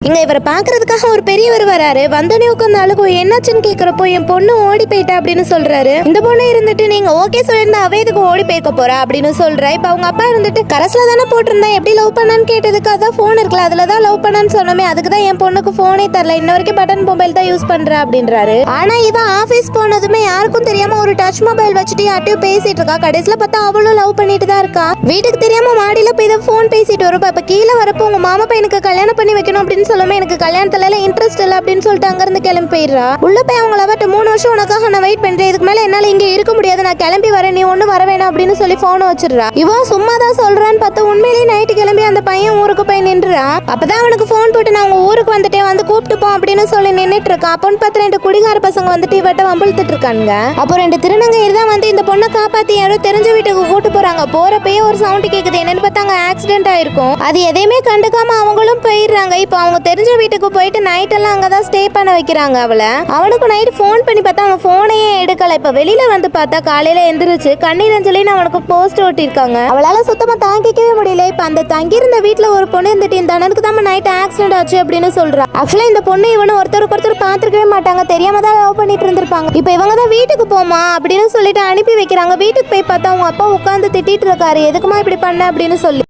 இங்க இவரை பாக்குறதுக்காக ஒரு பெரியவர் வராரு. வந்தோடனே உட்காந்து அழுகும். என்னாச்சுன்னு கேக்குறப்போ என் பொண்ணு ஓடி போயிட்டா அப்படின்னு சொல்றாரு. இந்த பொண்ணு இருந்துட்டு நீங்க ஓகே சொல்லிருந்தா அவ எதுக்கு ஓடி போய்க்க போறா அப்படின்னு சொல்றா. இப்ப அவங்க அப்பா இருந்துட்டு கரஸ்ல தானே போட்டிருந்தா எப்படி லவ் பண்ணான்னு கேட்டதுக்கு அதான் போன் இருக்குல்ல அதுலதான் லவ் பண்ணான்னு சொன்னோமே, அதுக்குதான் என் பொண்ணுக்கு போனே தரல, இன்ன வரைக்கும் பட்டன் மொபைல் தான் யூஸ் பண்றா அப்படின்றாரு. ஆனா இவன் ஆபீஸ் போனதுமே யாருக்கும் தெரியாம ஒரு டச் மொபைல் வச்சுட்டு யார்ட்டையும் பேசிட்டு இருக்கா. கடைசியில பார்த்தா அவளும் லவ் பண்ணிட்டு தான் இருக்கா. வீட்டுக்கு தெரியாம மாடியில போய் இதை போன் பேசிட்டு வரப்ப இப்ப கீழே வரப்போ உங்க மாமா பையனுக்கு கல்யாணம் பண்ணி வைக்கணும் அப்படின்னு சொல்லாம எனக்கு கல்யாணத்துல எல்லாம் இன்ட்ரெஸ்ட் இல்ல அப்படின்னு சொல்லிட்டு அங்க இருந்து கிளம்பி போயிடுறா. உள்ள போய் அவங்கள அவட்ட 3 வருஷம் உனக்காக நான் வெயிட் பண்றேன், இதுக்கு மேல என்னால இங்க இருக்க முடியாது, நான் கிளம்பி வரேன், நீ ஒண்ணு வர வேணாம் அப்படின்னு சொல்லி போன் வச்சிடுறா. இவன் சும்மா தான் சொல்றான்னு பார்த்தா உண்மையிலேயே நைட்டு கிளம்பி அந்த பையன் ஊருக்கு போய் நின்றுறா. அப்பதான் அவனுக்கு போன் போட்டு நான் உங்க ஊருக்கு வந்துட்டேன் வந்து கூப்பிட்டு போ அப்படின்னு சொல்லி நின்னுட்டு இருக்கா. அப்போன்னு பார்த்து 2 குடிகார பசங்க வந்துட்டு இவட்ட வம்பிழுத்துட்டு இருக்காங்க. அப்போ 2 திருநங்கையர் தான் வந்து இந்த பொண்ணை காப்பாத்தி யாரோ தெரிஞ்ச வீட்டுக்கு கூட்டு போறாங்க. போறப்பயே ஒரு சவுண்ட் கேக்குது. என்னன்னு பார்த்தாங்க ஆக்சிடென்ட் ஆயிருக்கும். அது எதையுமே கண்டுக்காம அவங்களும் போயிடுறாங்க. இப்போ அவங்க தெரிஞ்ச வீட்டுக்கு போயிட்டு நைட் எல்லாம் அங்கதான் ஸ்டே பண்ண வைக்கிறாங்க அவளை. அவனுக்கு நைட் போன் பண்ணி பார்த்தா அவன் போனையே எடுக்கல. இப்ப வெளியில வந்து பார்த்தா காலையில எந்திரிச்சு கண்ணீர் அஞ்சலின்னு அவனுக்கு போஸ்ட் ஓட்டிருக்காங்க. அவளால சுத்தமா தாங்கிக்கவே முடியல. இப்ப அந்த தங்கியிருந்த வீட்டுல ஒரு பொண்ணு இருந்துட்டு இந்த அண்ணனுக்கு தான் நைட் ஆக்சிடென்ட் ஆச்சு அப்படின்னு சொல்றா. ஆக்சுவலா இந்த பொண்ணு இவனு ஒருத்தருக்கு ஒருத்தர் பாத்துருக்கவே மாட்டாங்க, தெரியாம தான் லவ் பண்ணிட்டு இருந்திருப்பாங்க. இப்ப இவங்க தான் வீட்டுக்கு போமா அப்படின்னு சொல்லிட்டு அனுப்பி வைக்கிறாங்க. வீட்டுக்கு போய் பார்த்தா அவங்க அப்பா உட்காந்து திட்டிட்டு இருக்காரு, எதுக்குமா இப்படி பண்ண அப்படின்னு சொல்லி.